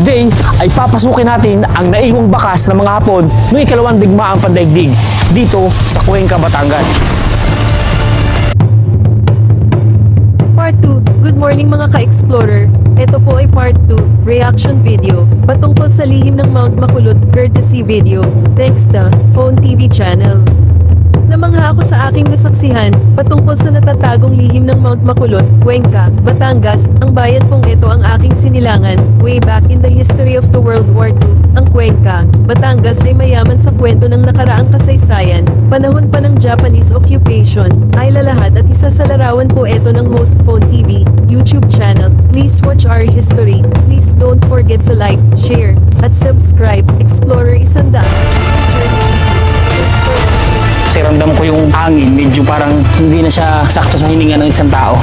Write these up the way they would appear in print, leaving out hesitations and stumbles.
Today ay papasukin natin ang naiwang bakas ng mga Hapon noong ikalawang digmaang pandaigdig dito sa Cuenca, Batangas. Part 2. Good morning mga ka-explorer. Ito po ay Part 2, reaction video, patungkol sa lihim ng Mount Makulot, courtesy video, thanks to Phone TV channel. Namangha ako sa aking nasaksihan, patungkol sa natatagong lihim ng Mount Makulot, Cuenca, Batangas. Ang bayan pong ito ang aking sinilangan, way back in the history of the World War II. Ang Cuenca, Batangas ay mayaman sa kwento ng nakaraang kasaysayan, panahon pa ng Japanese occupation, ay lalahat at isa sa larawan po ito ng host Phone TV, YouTube channel. Please watch our history. Please don't forget to like, share, at subscribe. Explorer Isandaan. Kasi ramdam ko yung hangin, medyo parang hindi na siya sakto sa hininga ng isang tao.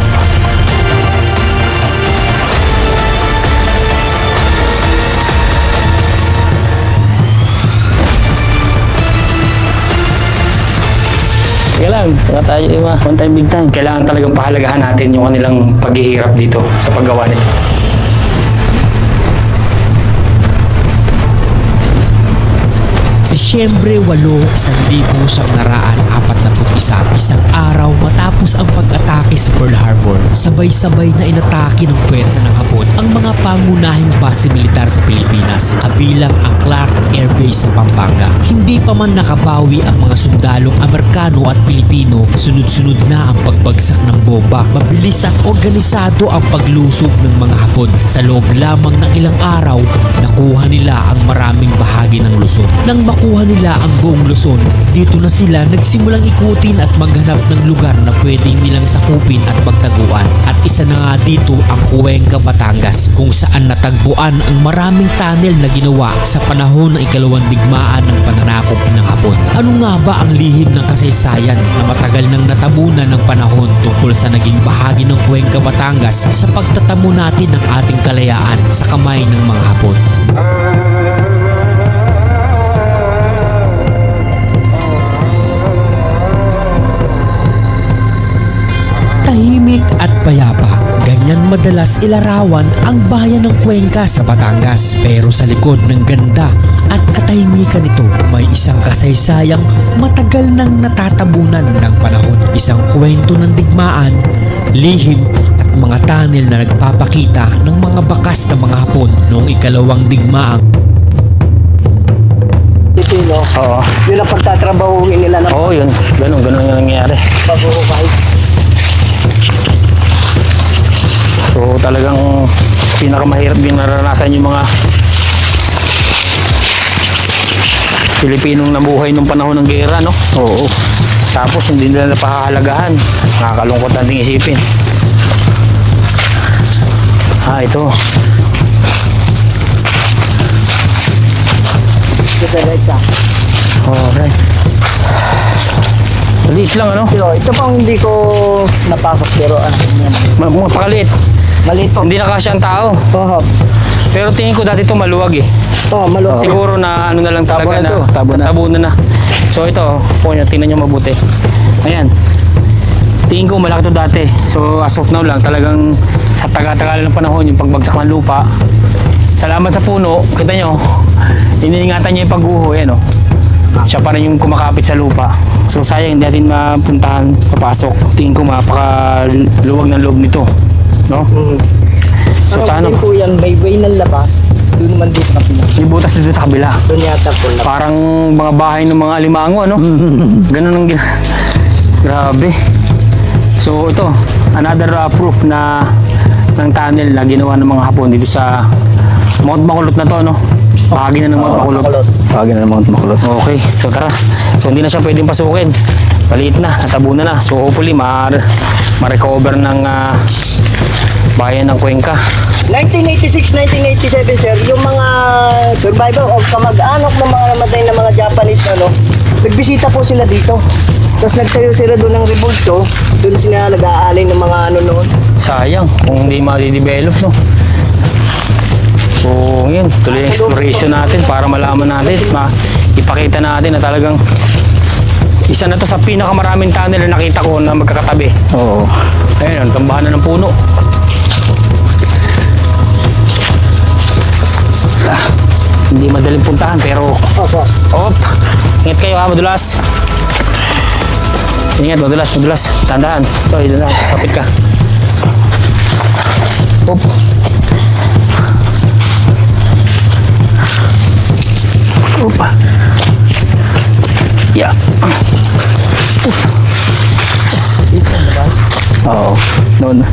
Kaya lang, tayo one time big time. Kailangan talagang pahalagahan natin yung kanilang paghihirap dito sa paggawa nito. Disyembre 8, 1941, isang araw matapos ang pag-atake sa Pearl Harbor, sabay-sabay na inatake ng pwersa ng Hapon ang mga pangunahing base militar sa Pilipinas, kabilang ang Clark Air Base sa Pampanga. Hindi pa man nakabawi ang mga sundalong Amerikano at Pilipino, sunod-sunod na ang pagbagsak ng bomba. Mabilis at organisado ang paglusob ng mga Hapon. Sa loob lamang ng ilang araw, nakuha nila ang maraming bahagi ng Luzon. Nang makuha nila ang buong Luzon, dito na sila nagsimulang ikutin at maghanap ng lugar na pwedeng nilang sakupin at pagtaguan. At isa na nga dito ang Cuenca, Batangas, kung saan natagpuan ang maraming tunnel na ginawa sa panahon ng ikalawang digmaan ng pananakop ng Hapon. Ano nga ba ang lihim ng kasaysayan na matagal nang natabunan ng panahon tungkol sa naging bahagi ng Cuenca, Batangas sa pagtatamo natin ng ating kalayaan sa kamay ng mga Hapon? Tahimik at payapa, ganyan madalas ilarawan ang bayan ng Cuenca sa Batangas. Pero sa likod ng ganda at katahimikan nito, may isang kasaysayang matagal nang natatabunan ng panahon. Isang kwento ng digmaan, lihim at mga tunnel na nagpapakita ng mga bakas ng mga Hapon noong ikalawang digmaang. Pilipino, Oo. yun ang pagtatrabahuin nila ng Oo, yun. Ganun yung nangyayari. paghuhukay. So talagang pinakamahirap din naranasan yung mga Pilipinong nabuhay nung panahon ng gera, no? Oo. Tapos hindi nila napahahalagahan. Nakakalungkot nating isipin. Ito. Diretsa. Okay. Maliit lang, ano? Pero ito pang hindi ko napasok pero yan. Mapakaliit. Maliit po. Hindi na kasya ang tao. Oo. Pero tingin ko dati ito maluwag eh. Oo, maluwag. Siguro na ano na lang talaga Tabo na to, tabunan na. So ito, po nyo, tingnan nyo mabuti. Ayan. Tingin ko malaki ito dati. So as of now lang, talagang sa taga-tagal ng panahon, yung pagbagsak ng lupa. Salamat sa puno, kita nyo, iniingatan niya yung pagguho, no? Siya pa rin yung kumakapit sa lupa. So sayang hindi natin mapuntahan, papasok. Tingin ko mapakaluwag ng loob nito, no? So sana Hindi po yan, may way ng labas. Doon naman dito sa kapila. may butas dito sa kabila. Doon yata po labas. Parang mga bahay ng mga alimango, ano? Ganun ang grabe. So ito, another proof na ng tunnel na ginawa ng mga Hapon dito sa Mount Makulot na to, no? Bahagi na ng Mount Makulot. Bahagi na ng Mount Makulot. Okay, so tara. So hindi na siya pwedeng pasukin. Maliit na, natabunan na. So hopefully ma-recover ng bayan ng Cuenca. 1986, 1987 sir, yung mga survivor o kamag-anak ng mga namatay na mga Japanese, nagbisita po sila dito. Tapos nagtayo sila doon ng rebulto, doon sila nag-aalay ng mga noon. Sayang kung hindi ma-develop, no? So yun, tuloy yung exploration natin para malaman natin, ipakita natin na talagang isa na to sa pinakamaraming tunnel na nakita ko na magkakatabi. Oo. Ayun, tambahan na ng puno. Hindi madaling puntahan pero Opo. op. Ingat kayo ha, madulas. Ingat, madulas, madulas. Tandaan. Ito, ito na. Kapit ka. Op. Opa. Yeah. Oo. Noon.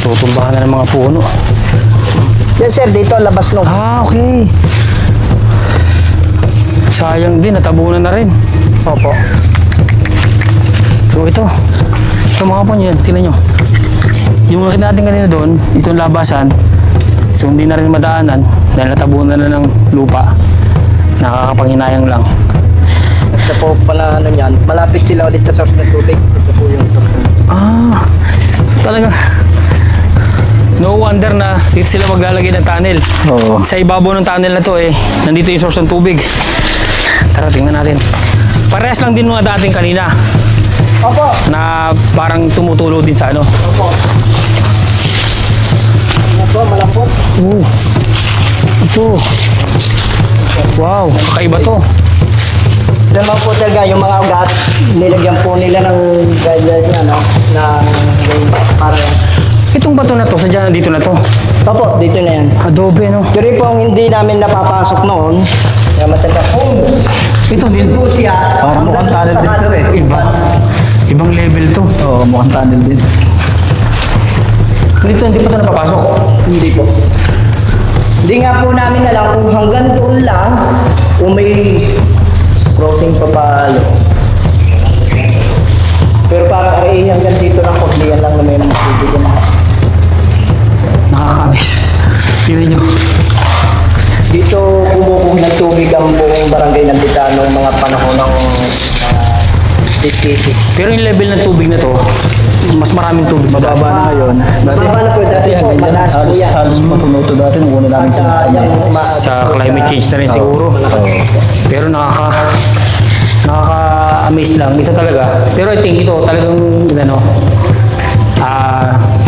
Natutumbahan na ng mga puno. Yes sir, dito labas nung. Ah, okay. Sayang din, natabunan na rin. Opo. So ito mga po yan, tingnan nyo. Yung nakita natin kanina doon, itong labasan. So hindi na rin madaanan dahil natabunan na ng lupa. Nakakapanghinayang lang. Ito po pala ano yan, malapit sila ulit sa source ng tubig. Ito po yung source ng Ah, talagang no wonder na dito sila maglalagay ng tunnel. Oo. Sa ibabaw ng tunnel na to nandito yung source ng tubig. Tara, tingnan natin. Parehas lang din mga dating kanina Opo. na parang tumutulo din sa ano. Opo. Ano po, malapot. Oh, ito. Wow, kakaiba to. Diyan lang po talaga yung mga ugat, nilagyan po nila ng guidelines na, no? Na para Itong bato na to, sadya dito na to. Opo, dito na yan. Adobe, no? Pero po ang hindi namin napapasok noon, kaya matanda po. Ito din. Po siya. Parang mukhang tunnel din, sir, eh. Iba. Ibang level to. Oo, mukhang tunnel din. Dito, hindi pa ito napapasok. Hindi po. Hindi nga po namin alam kung hanggang doon lang o may crossing pa palo. Pero parang hanggang dito lang pagdiyan lang na may mga tubig na. Nakakamiss. Tingnan nyo. Dito bumubog ng tubig ang buong barangay ng Bitano mga panahon ng 56. Pero yung level ng tubig na to, mas maraming tubig. Mababa na ngayon. Mababa na po dati po, mataas po yan. Halos matunuto dati nung una namin At yung Sa climate change na rin siguro. Pero nakaka-amaze lang. Ito talaga. Pero I think ito talagang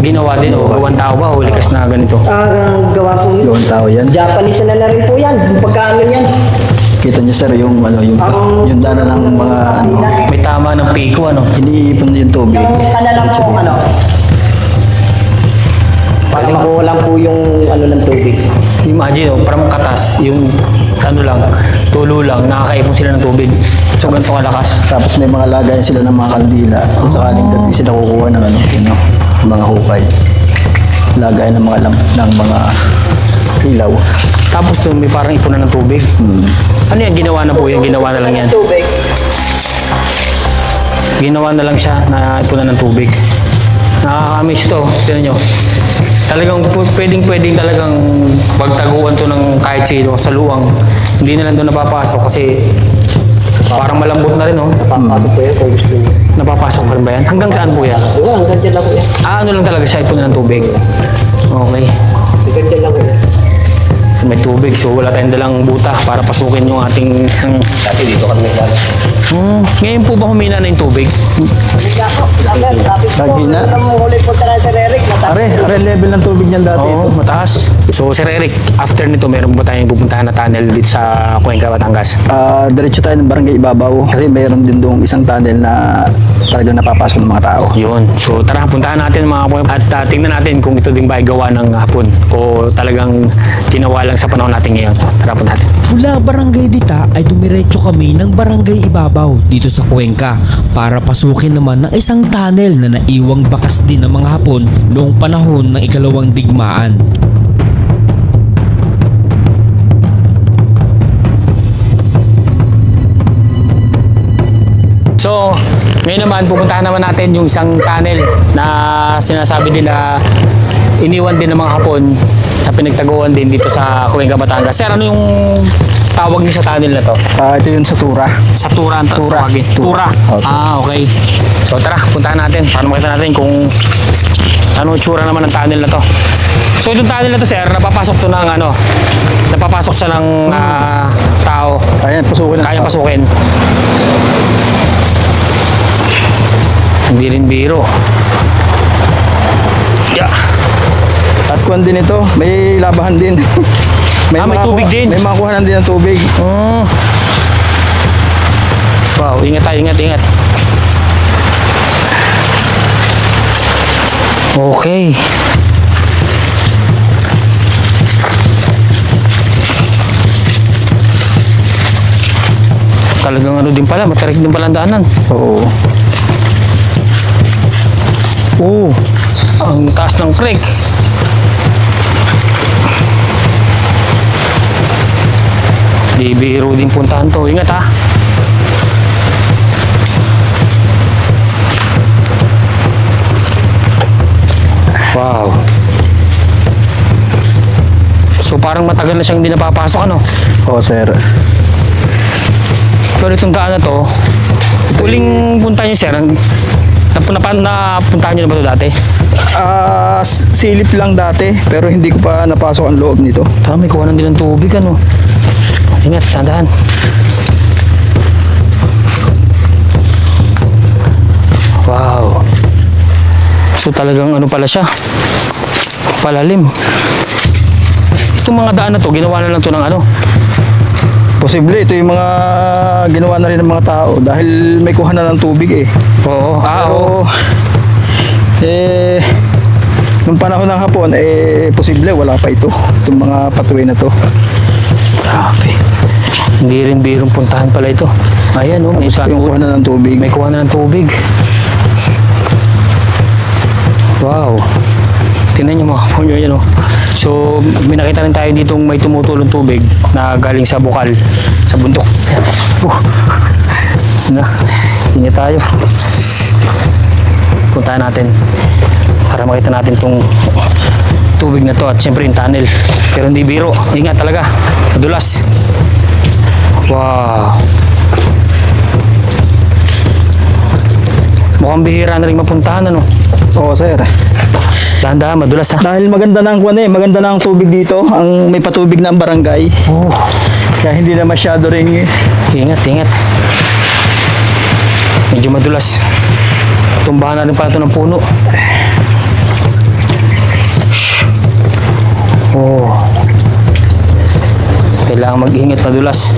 ginawa din o gawang tao ba o likas na ganito. ang gawa po nito. Gawang tao yan. Japanese na rin po yan. Yung pagkaano yan. Kita niyo, sir, yung yung dana ng mga May tama ng piko, ano? iniipon yung tubig. Yung kanalang Diretso po din. ano. Paling lang po yung ano ng tubig. Imagine, parang katas, yung lang, tulo lang, nakakaipon sila ng tubig. So, ganito kalakas. Tapos may mga lagayan sila ng mga kaldila. Kung sakaling gabi sila kukuha ng mga hukay. Lagayan ng mga ng mga ilaw. Tapos doon may parang ipunan ng tubig. Ano yan? Ginawa na po yan. Ginawa na lang yan. Tubig. Ginawa na lang siya na ipunan ng tubig. Nakakamiss to. Tignan nyo. Talagang pwedeng talagang pagtaguan to ng kahit sino sa luwang. Hindi na lang doon napapasok kasi parang malambot na rin, no? Papasok po yan kung gusto nyo. Napapasok pa rin ba yan? Hanggang saan po yan? Diba, hanggang dyan lang po yan. Ano lang talaga siya, ipunan ng tubig. Okay. Hanggang dyan lang po yan. May tubig, so wala tayong dalang buta para pasukin yung ating Dati dito kami nagdala. Ngayon po ba humina na yung tubig? Halika po. Lapit po. Naghina? Huli po tayo sa Eric. Are level ng tubig niyan dati. Oo, mataas. So, Sir Eric, after nito, meron ba tayong pupuntahan na tunnel dito sa Cuenca, Batangas? Diretso tayo ng barangay Ibabaw. Kasi mayroon din doong isang tunnel na talagang napapasok ng mga tao. Yun. So, tara, puntahan natin mga kapwa at tingnan natin kung ito din ba ay gawa ng hapon o talagang ginawa lang sa panahon natin ngayon. Tara, punta natin. Mula Barangay Dita ay dumiretso kami ng Barangay Ibabaw dito sa Cuenca para pasukin naman ng isang tunnel na naiwang bakas din ng mga Hapon noong panahon ng ikalawang digmaan. So, ngayon naman, pupuntahan naman natin yung isang tunnel na sinasabi din na iniwan din ng mga Hapon na pinagtaguan din dito sa Cuenca, Batangas. Sir, ano yung tawag niyo sa tunnel na to? Ito yung sa Tura. Sa Tura ang Tura. tawagin. Tura. Tura. Okay. So tara, puntahan natin. Para makita natin kung ano itsura naman ng tunnel na to. So itong tunnel na to, sir, napapasok to ng napapasok siya ng tao. Ayan, pasukin na. Kaya pasukin. Hindi rin biro. kwan din ito, may labahan din. May mga tubig din? May mga kuhanan din ng tubig. Oh. Wow, ingat tayo, ingat. Okay. Talagang ano din pala, matarik din pala ang daanan. Oo. Oh, ang taas ng creek. Di biro din puntahan to. Ingat ha. Wow. So parang matagal na siyang hindi napapasok ano. Oo, sir. Pero itong daan na to, huling punta niyo sir, napuntahan niyo na ba ito dati? Silip lang dati, pero hindi ko pa napasok ang loob nito. Tama, may kuhanan din ng tubig ano. Ingat, tandahan. Wow. So talagang ano pala siya, palalim. Itong mga daan na to, ginawa na lang to ng ano. Posible, ito yung mga ginawa na rin ng mga tao dahil may kuhanan ng tubig eh. Oo, Pero, nung panahon ng hapon, posible wala pa ito. Itong mga patuloy na to. Grabe. Hindi rin birong puntahan pala ito. Ayan oh, may Yung kuhanan ng tubig. may kuha na ng tubig. Wow. Tingnan nyo mga punyo yan oh. So, may nakita rin tayo ditong may tumutulong tubig na galing sa bukal, sa bundok. Na, ingat tayo. Puntahan natin para makita natin tong tubig na to at syempre yung tunnel. Pero hindi biro. Ingat talaga. Madulas. Wow. Mukhang bihira na rin mapuntahan ano. Oo, sir. Dahan-dahan, madulas ha. Dahil maganda na ang kuwan maganda na ang tubig dito, ang may patubig na ang barangay. Oh, Kaya hindi na masyado ring ingat. Medyo madulas. Tumbahan na rin pala ito ng puno. Oh. Kailangan mag-ingat, madulas.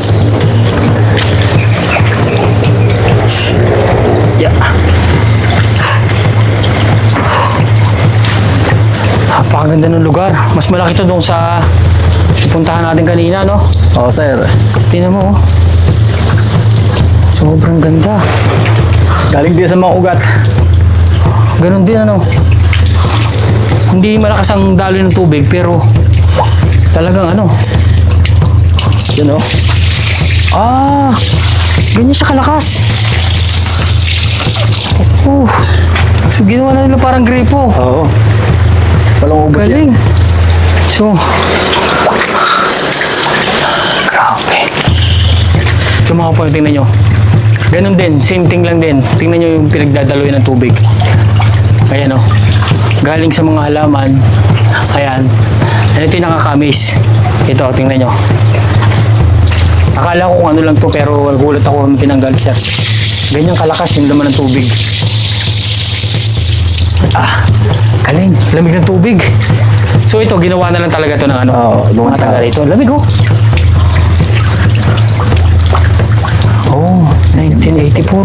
Yeah. Napakaganda ng lugar. Mas malaki to doon sa puntahan natin kanina, no? Oo, sir. Tingnan mo, oh. Sobrang ganda. Galing din sa mga ugat. Ganon din, ano? Hindi malakas ang daloy ng tubig, pero talagang ano. Yun, oh. Ganyan siya kalakas. Oh. So, ginawa na nila parang gripo. Oo. Walang ubos yan. Galing. So, grabe. So mga po, tingnan nyo. Ganun din, same thing lang din. Tingnan nyo yung pinagdadaloy ng tubig. Ayan o. Galing sa mga halaman. Ayan. Ito yung nakakamis. Ito, tingnan nyo. Akala ko kung ano lang to, pero gulat ako nung tinanggal siya. Ganyan kalakas yung laman ng tubig. Galing. Lamig ng tubig. So ito, ginawa na lang talaga to ng ano. Oo, mga taga rito. Lamig oh. Oh, 1984.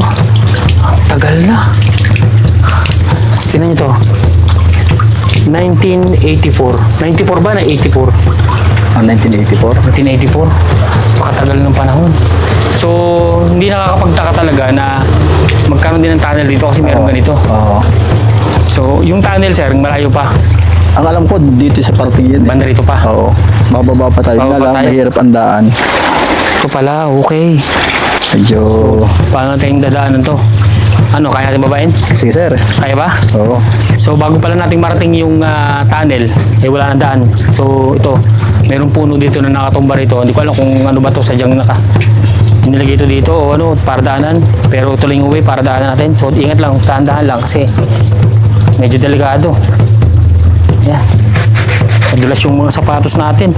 Ang tagal na. Tingnan nyo to. 1984. 94 ba na 84? Ang 1984. 1984. Pakatagal ng panahon. So, hindi nakakapagtaka talaga na magkaroon din ng tunnel dito kasi meron ganito. Oo. So, yung tunnel, sir, malayo pa. Ang alam ko, dito sa parting yan. Banda rito pa. Oo. Bababa pa tayo. Bababa Nga lang, tayo. mahirap ang daan. Ito pala, okay. Medyo... Paano natin dadaanan to? Ano, kaya natin babain? Sige, sir. Kaya ba? Oo. So, bago pala nating marating yung tunnel, wala nang daan. So, ito, merong puno dito na nakatumba rito. Hindi ko alam kung ano ba to, sadyang inilagay ito dito o ano, para daanan. Pero tuloy yung uwi para daanan natin. So, ingat lang, tahan-dahan lang kasi medyo delikado. Yan. Madulas yung mga sapatos natin.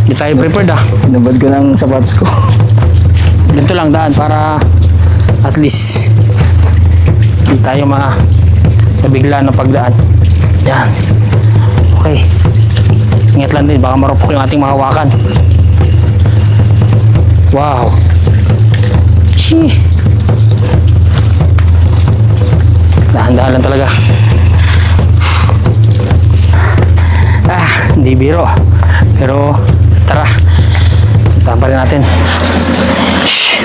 Hindi tayo prepared Nabad ko ng sapatos ko. Ganito lang daan para at least hindi tayo mabigla ng pagdaan. Yan. Okay. Ingat lang din, baka marupok yung ating mahawakan. Wow. Shee. Dahan-dahan lang talaga. Hindi biro. Pero tara, tamparin natin. Shhh.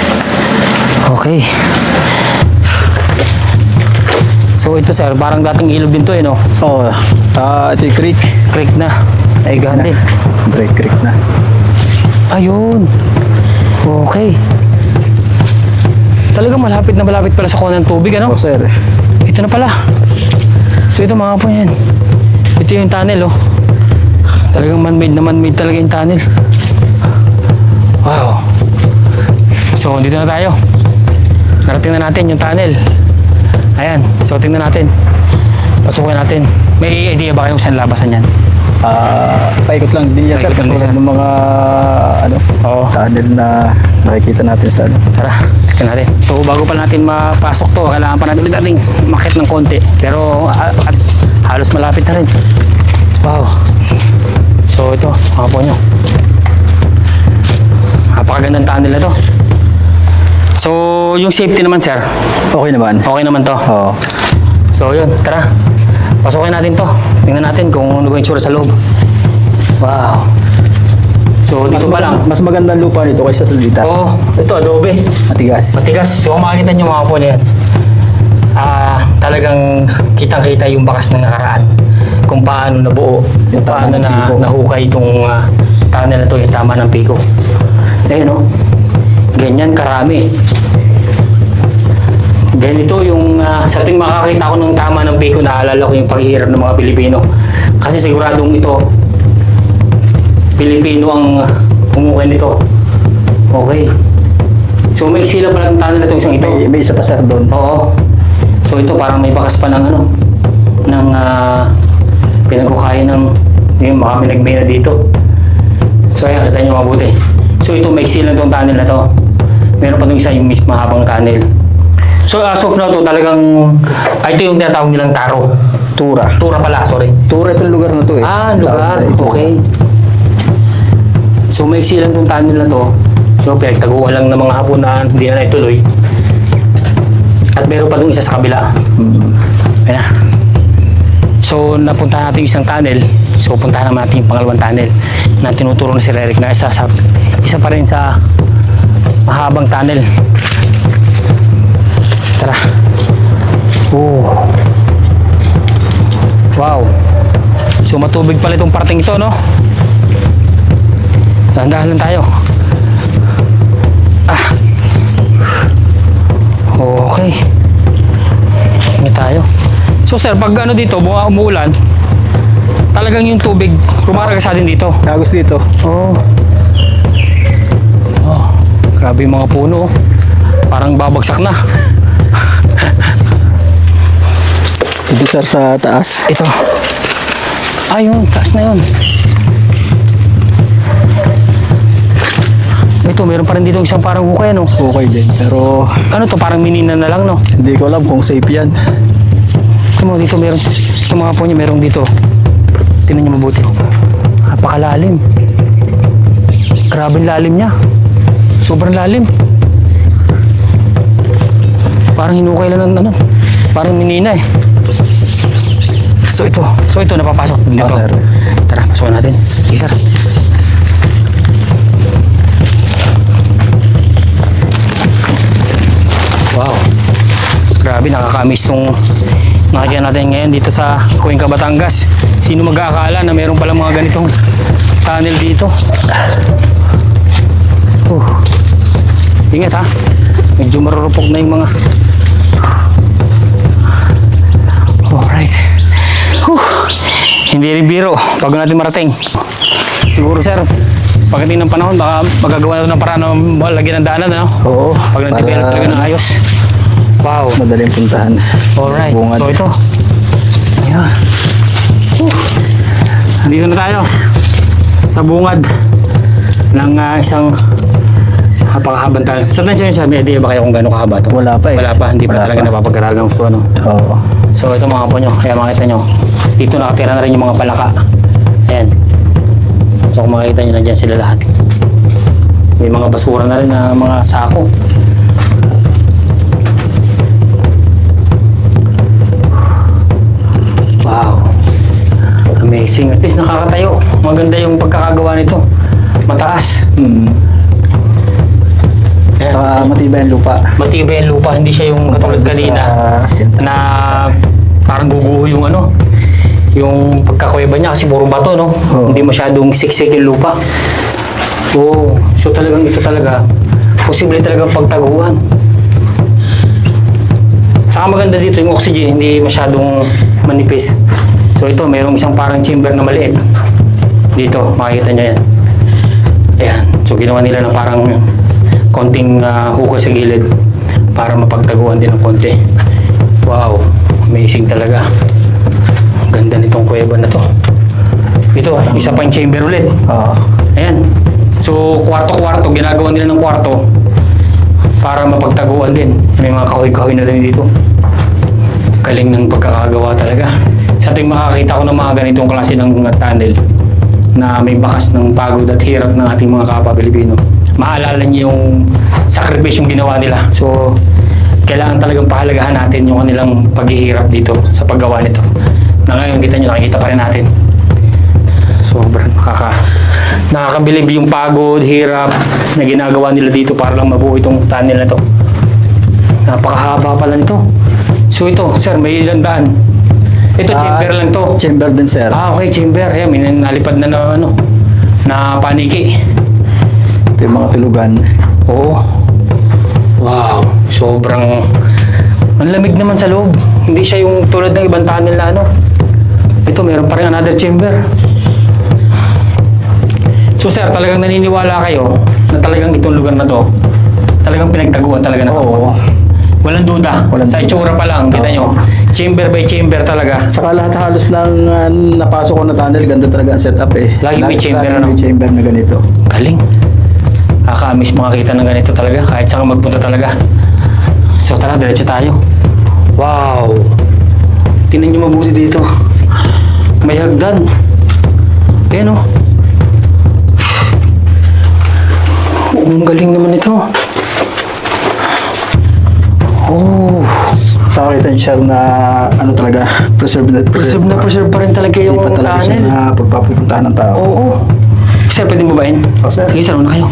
Okay. So ito sir, parang dating ilog din to no? Oo. Ito yung creek. Creek na. Ay din. Break creek na. Ayun. Okay. Talagang malapit na malapit pala sa kuha ng tubig ano? Oo, sir. Ito na pala. So ito mga po yan. Ito yung tunnel oh. Talagang man-made na man-made talaga yung tunnel. Wow. So dito na tayo. Narating na natin yung tunnel. Ayan. So tingnan natin. Pasukin natin. May idea ba kayong saan labasan yan? Paikot lang din yan, sir. Paikot lang din, Katulad sir. ng mga Oo. tunnel na nakikita natin sa Tara, tingnan natin. So bago pa natin mapasok to, kailangan pa natin ulit nating makit ng konti. Pero at halos malapit na rin. Wow. So ito, mga po nyo. Napakagandang tunnel na to. So yung safety naman sir, Okay naman. okay naman to. Oo. So yun, tara. Pasukin natin to. Tingnan natin kung ano ba yung tsura sa loob. Wow. So dito pa lang. Mas magandang lupa nito kaysa sa dita. Oh, ito adobe. Matigas. Matigas. So kung makikita nyo mga po yan, talagang kitang-kita yung bakas ng nakaraan. Kung paano nabuo, kung Yung tama paano ng na piko. nahukay itong tunnel na to, yung tama ng piko. Ayun o, ganyan karami. Ganito yung, sa ating makakita ko ng tama ng piko, naalala ko yung paghihirap ng mga Pilipino. Kasi siguradong ito, Pilipino ang humukay nito. Okay. So may sila pala ng tunnel na itong isang ito. May isa pa, sir, doon. Oo. So ito parang may bakas pa ng ano, ng pinagkukaya ng yung mga pinagmay na dito. So ayan, kita nyo mabuti. So ito may lang itong tunnel na to. Meron pa itong isa yung mismo mahabang tunnel. So as of now to talagang, ito yung tinatawag nilang taro. Tura. Tura pala, sorry. Tura itong lugar na to eh. Lugar. Ito. Okay. So may lang itong tunnel na to. So pinagtaguan lang ng mga hapon na hindi na ituloy. At meron pa itong isa sa kabila. Ayan na. So napunta natin yung isang tunnel. So puntahan naman natin yung pangalawang tunnel na tinuturo na si Eric na isa pa rin sa mahabang tunnel. Tara. Oh. Wow. So matubig pala itong parting ito, no? Dahan-dahan lang tayo. Okay. Hindi tayo. So sir, pag ano dito, umuulan, talagang yung tubig rumaragasa din dito. Kagos dito. Oh. Grabe yung mga puno. Oh. Parang babagsak na. Dito, sir, sa taas. Ito. Ayun, taas na yun. Ito, meron pa rin dito isang parang hukay, no? Okay din. Pero Ano to, parang minina na lang, no? hindi ko alam kung safe yan. Ito mo, dito meron. Ito mga po niya, meron dito. Tingnan niyo mabuti. Napakalalim. Grabe lalim niya. Sobrang lalim. Parang hinukay lang ng ano. Parang minina eh. So ito napapasok dito. sir. Tara, pasukan natin. Sige, sir. Wow. Grabe, nakaka-miss tong nakikita natin ngayon dito sa Cuenca, Batangas. Sino mag-aakala na meron pala mga ganitong tunnel dito? Ingat ha. Medyo marurupok na yung mga... Alright. Hindi rin biro pag natin marating. Siguro sir, pagdating ng panahon, baka magagawa na ng paraan na lagyan ng daanan, ano? Oo. Pag nag-develop talaga ng ayos. Wow. Madaling puntahan. Alright. Bungad. So ito. Ayan. Nandito na tayo. Sa bungad ng isang napakahabang tayo. Saan nandiyan yung sabi? Idea ba kayo kung gano'ng kahaba ito? Wala pa eh. Wala pa. Hindi pa Wala talaga pa. napapag-aralan ng gusto, ano? Oo. So ito mga po nyo. Kaya makita nyo. Dito nakatira na rin yung mga palaka. Ayan. So kung makikita nyo, nandyan sila lahat. May mga basura na rin na mga sako. Wow. Amazing. At least nakakatayo. Maganda yung pagkakagawa nito. Mataas. Ayan. Saka matibay ang lupa. Matibay ang lupa. Hindi siya yung katulad kanina na parang guguho yung ano. Yung pagkakuweba niya kasi puro bato, no? Oo. Hindi masyadong siksik yung lupa. Oo. So talagang ito talaga, posible talagang pagtaguan. Saka maganda dito yung oxygen, hindi masyadong manipis. So ito, mayroong isang parang chamber na maliit. Dito, makikita nyo yan. Ayan. So ginawa nila ng parang konting hukay sa gilid para mapagtaguan din ng konti. Wow. Amazing talaga. Ganda nitong kuweba na to. Ito, isa pa yung chamber ulit. Oo. Ayan. So, kwarto-kwarto, ginagawa nila ng kwarto para mapagtaguan din. May mga kahoy-kahoy na rin dito. Galing ng pagkakagawa talaga. Sa tuwing makakita ko ng mga ganitong klase ng tunnel na may bakas ng pagod at hirap ng ating mga kapwa Pilipino, maalala niyo yung sakripisyong ginawa nila. So, kailangan talagang pahalagahan natin yung kanilang paghihirap dito sa paggawa nito. Na ngayon, kita nyo, nakikita pa rin natin. Sobrang nakakabilib yung pagod, hirap na ginagawa nila dito para lang mabuo itong tunnel na to. Napakahaba pala nito. So ito, sir, may ilang daan. Ito, chamber lang to. Chamber din, sir. Okay, chamber. Ayan, may nalipad na ano, na paniki. Ito yung mga tulugan. Oo. Wow, sobrang ang lamig naman sa loob. Hindi siya yung tulad ng ibang tunnel na ano. Ito, meron pa rin another chamber. So sir, talagang naniniwala kayo na talagang itong lugar na to talagang pinagtaguan talaga na. Oo. Walang duda. Walang Sa duda. itsura pa lang, kita nyo. Chamber by chamber talaga. Saka lahat halos ng napasok ko na tunnel, ganda talaga ang setup eh. Lagi may chamber, lagi ano? may chamber na ganito. Galing. Nakaka-miss makakita ng ganito talaga kahit saan ka magpunta talaga. So tara, diretso tayo. Wow. Tingnan nyo mabuti dito. May hagdan. Ayan o. Ang galing naman ito. Oh. Saka kita yung sir na ano talaga, preserve Preserve pa rin talaga Hindi yung pa talaga siya tunnel. na pagpapuntahan ng tao. Oo. Sir, pwede mo babahin? Oo, sir. Sige, sir, una kayo.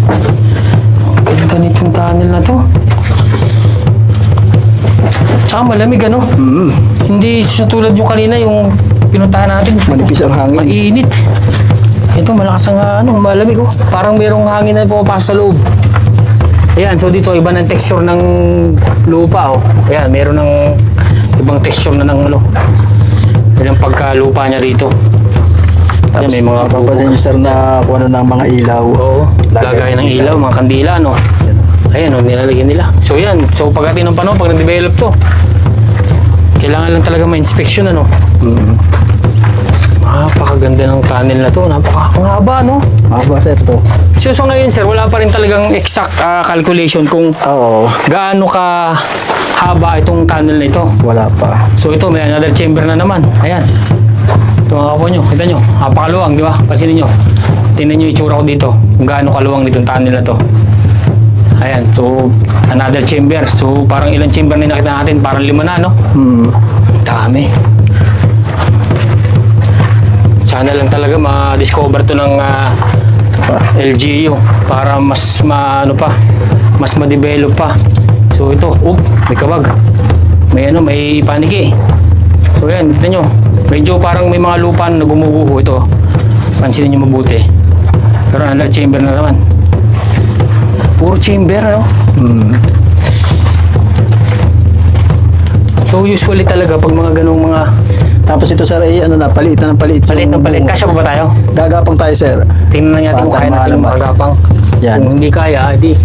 Ang ganda nitong tunnel na to. Tsaka malamig, ano? Hindi tulad yung kanina, yung pinuntahan natin. Manipis ang hangin. Mainit. Ito, malakas ang malamig, oh. Parang merong hangin na pumapasok sa loob. Ayan, so dito, iba ng texture ng lupa, oh. Ayan, meron ng ibang texture na ng ano. Yan ang pagkalupa niya rito. Ayan, may mga Papasin nyo sir na kung ano ng mga ilaw. Oo, lagay ng ilaw, mga kandila, no? Ayan, oh, nilalagyan nila. So yan, so pagdating ng panahon, pag na-develop to, kailangan lang talaga ma-inspection, ano? Napakaganda ng tunnel na to, ang haba, no? Mahaba sir to. So ngayon, sir, wala pa rin talagang exact calculation kung Oo, gaano ka haba itong tunnel na ito. wala pa. So ito, may another chamber na naman. Ayan. Ito mga kapo nyo, kita nyo, napakaluwang, di ba? Pansinin nyo. Tingnan nyo yung itsura ko dito, kung gaano kaluwang nitong tunnel na to. Ayan, so another chamber. So parang ilang chamber na nakita natin, parang 5 na, no? Dami. Sana lang talaga ma-discover to ng LGU para mas mas ma-develop pa. So ito, may kabag. May paniki. So yan, kita nyo. Medyo parang may mga lupa na gumuguho ito. Pansinin nyo mabuti. Pero another chamber na naman. Puro chamber, ano? So usually talaga pag mga ganong mga Tapos ito sir ay ano na, paliit na ng paliit. palit ng palit. Kasya pa ba tayo? Gagapang tayo sir. Tingnan na natin kung kaya natin Patang makagapang. Yan. Kung hindi kaya, di.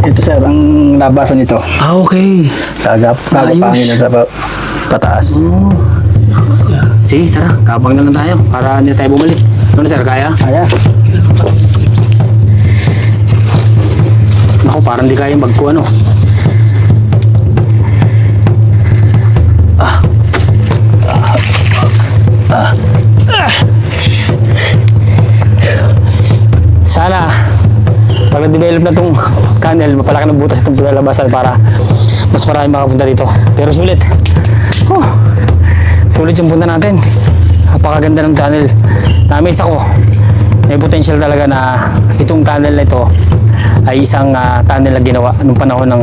Ito sir, ang labasan nito. Okay. Gagapangin na sa pataas. Sige, tara. Kapag na lang tayo para hindi tayo bumalik. Ano sir, kaya? Kaya. Ako, parang di kaya magkuha, no? i-develop na itong tunnel, mapalaki ng butas itong lalabasan para mas marami makapunta dito. Pero sulit. Sulit yung punta natin. Napakaganda ng tunnel. Na-amaze ako. May potential talaga na itong tunnel na ito ay isang tunnel na ginawa nung panahon ng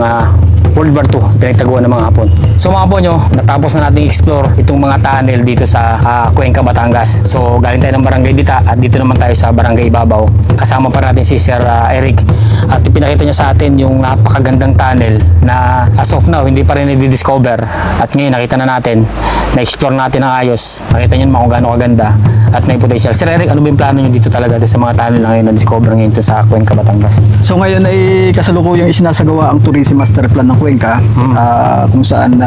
World War II, pinagtaguan ng mga Hapon. So mga Ponyo, natapos na natin explore itong mga tunnel dito sa Cuenca, Batangas. So galing tayo ng Barangay Dita at dito naman tayo sa Barangay Ibabaw. Kasama pa natin si Sir Eric at pinakita niya sa atin yung napakagandang tunnel na as of now hindi pa rin i-discover. At ngayon nakita na natin, na-explore natin ang ayos. Nakita niyo naman kung gaano kaganda at may potential. Sir Eric, ano ba yung plano niyo dito talaga sa mga tunnel na ngayon na-discover ngayon dito sa Cuenca, Batangas? So ngayon ay kasalukuyang isinasagawa ang Tourism Master Plan ng Cuenca, kung saan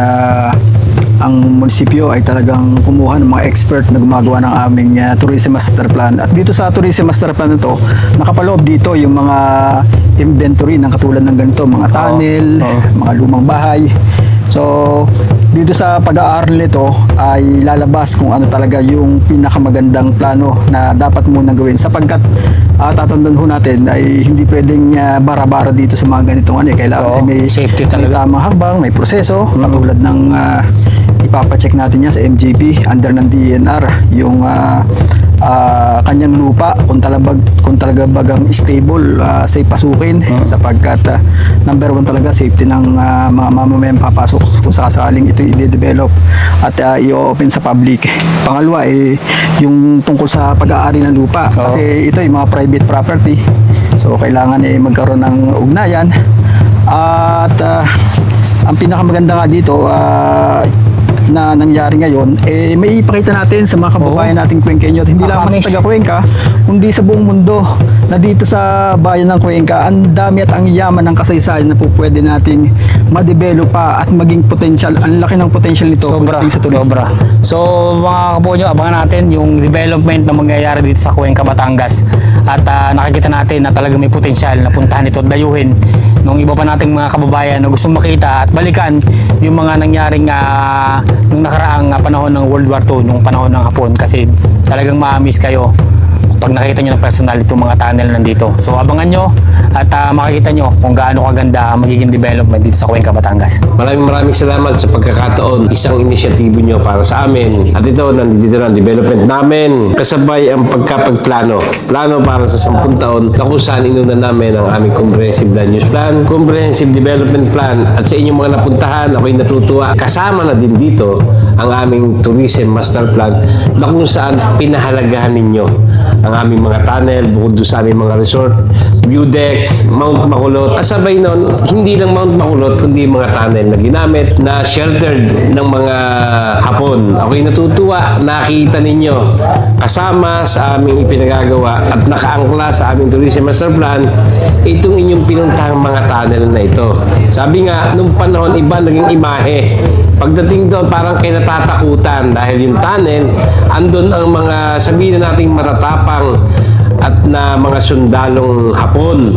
ang munisipyo ay talagang kumuha ng mga expert na gumagawa ng aming Tourism Master Plan. At dito sa Tourism Master Plan na to, nakapaloob dito yung mga inventory ng katulad ng ganito, mga tunnel, mga lumang bahay. So, dito sa pag-aaral nito ay lalabas kung ano talaga yung pinakamagandang plano na dapat munang gawin sapagkat tatandaan ho natin ay hindi pwedeng bara-bara dito sa mga ganitong ano, kailangan ay may safety talaga. may tamang hakbang, may proseso, katulad ng ipapacheck natin yan sa MGP under ng DNR yung kanyang lupa kung talaga bagang stable, safe pasukin sapagkat number one talaga safety ng mga mamamayang papasok kung sakaling ito i-develop at i-open sa public. Pangalawa yung tungkol sa pag-aari ng lupa kasi ito ay mga private property, so kailangan magkaroon ng ugnayan at ang pinakamaganda nga dito na nangyari ngayon, may ipakita natin sa mga kababayan nating Cuenqueño at hindi lamang sa taga Cuenca, kundi sa buong mundo na dito sa bayan ng Cuenca, ang dami at ang yaman ng kasaysayan na po pwede nating ma-develop pa at maging potential. Ang laki ng potential nito pagdating sa tourism. Sobra. So mga kaponyo, abangan natin yung development na mangyayari dito sa Cuenca, Batangas at nakikita natin na talaga may potensyal na puntahan ito at dayuhin nung iba pa nating mga kababayan na gustong makita at balikan yung mga nangyaring nung nakaraang panahon ng World War II, nung panahon ng Hapon, kasi talagang ma-miss kayo pag nakita nyo ng personal itong mga tunnel nandito. So abangan nyo at makikita nyo kung gaano kaganda ang magiging development dito sa Cuenca, Batangas. Maraming salamat sa pagkakataon. Isang inisyatibo nyo para sa amin. At ito, nandito na ang development namin. Kasabay ang pagkapagplano. Plano para sa 10 taon na kung saan inuna namin ang aming Comprehensive Land Use Plan, Comprehensive Development Plan. At sa inyong mga napuntahan, ako'y natutuwa. Kasama na din dito ang aming Tourism Master Plan na kung saan pinahalagahan ninyo ang aming mga tunnel, bukod doon sa aming mga resort, view deck, Mount Makulot. Kasabay nun, hindi lang Mount Makulot, kundi mga tunnel na ginamit, na sheltered ng mga Hapon. Ako'y natutuwa, nakita ninyo, kasama sa aming ipinagagawa at nakaangkla sa aming Tourism Master Plan, itong inyong pinuntahang mga tunnel na ito. Sabi nga, nung panahon, iba naging imahe. Pagdating doon, parang kayo natatakutan dahil yung tunnel, andun ang mga sabihin na nating matatapang at na mga sundalong Hapon.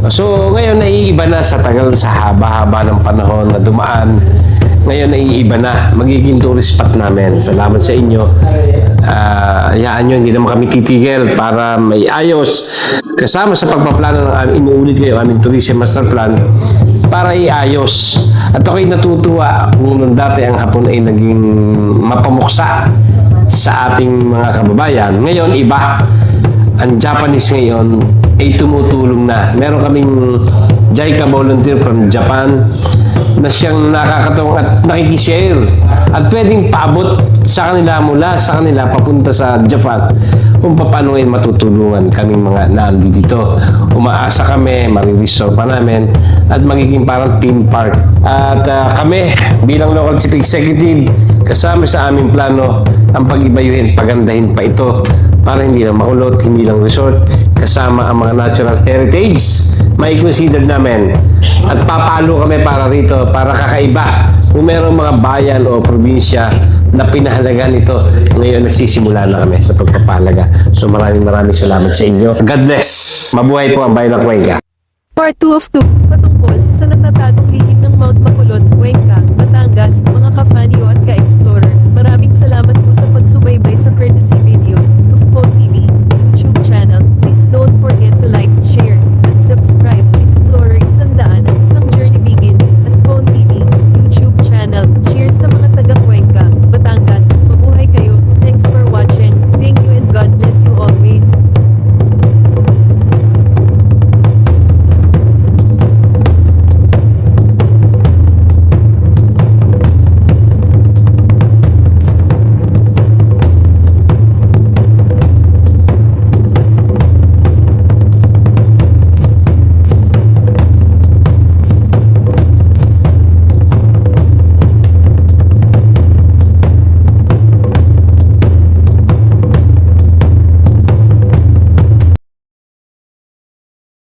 So, ngayon naiiba na sa tagal, sa haba-haba ng panahon na dumaan. Ngayon naiiba na. Magiging tourist spot namin. Salamat sa inyo. Hayaan nyo, hindi naman kami titigil para may ayos. Kasama sa pagpaplano ng aming, inuulit kayo aming Tourism Master Plan para iayos. At ako'y natutuwa kung nung dati ang Hapon ay naging mapamuksa sa ating mga kababayan. Ngayon, iba. Ang Japanese ngayon ay tumutulong na. Meron kaming JICA volunteer from Japan na siyang nakakatulong at nakikishare at pwedeng paabot sa kanila, mula sa kanila papunta sa Japan kung paano ngayon matutulungan kaming mga naandi dito. Umaasa kami, mariresort pa namin at magiging parang theme park. At kami bilang local chief executive, kasama sa aming plano ang pag-ibayuhin, pagandahin pa ito para hindi lang makulot, hindi lang resort, kasama ang mga natural heritage, may consider namin. At papalo kami para rito, para kakaiba. Kung mayroong mga bayan o probinsya na pinahalagan ito, ngayon nagsisimula na kami sa pagpapahalaga. So maraming salamat sa inyo. God bless! Mabuhay po ang bayan ng Cuenca. Part 2 of 2, patungkol sa natatagong lihim ng Mount Makulot, Cuenca, Batangas, mga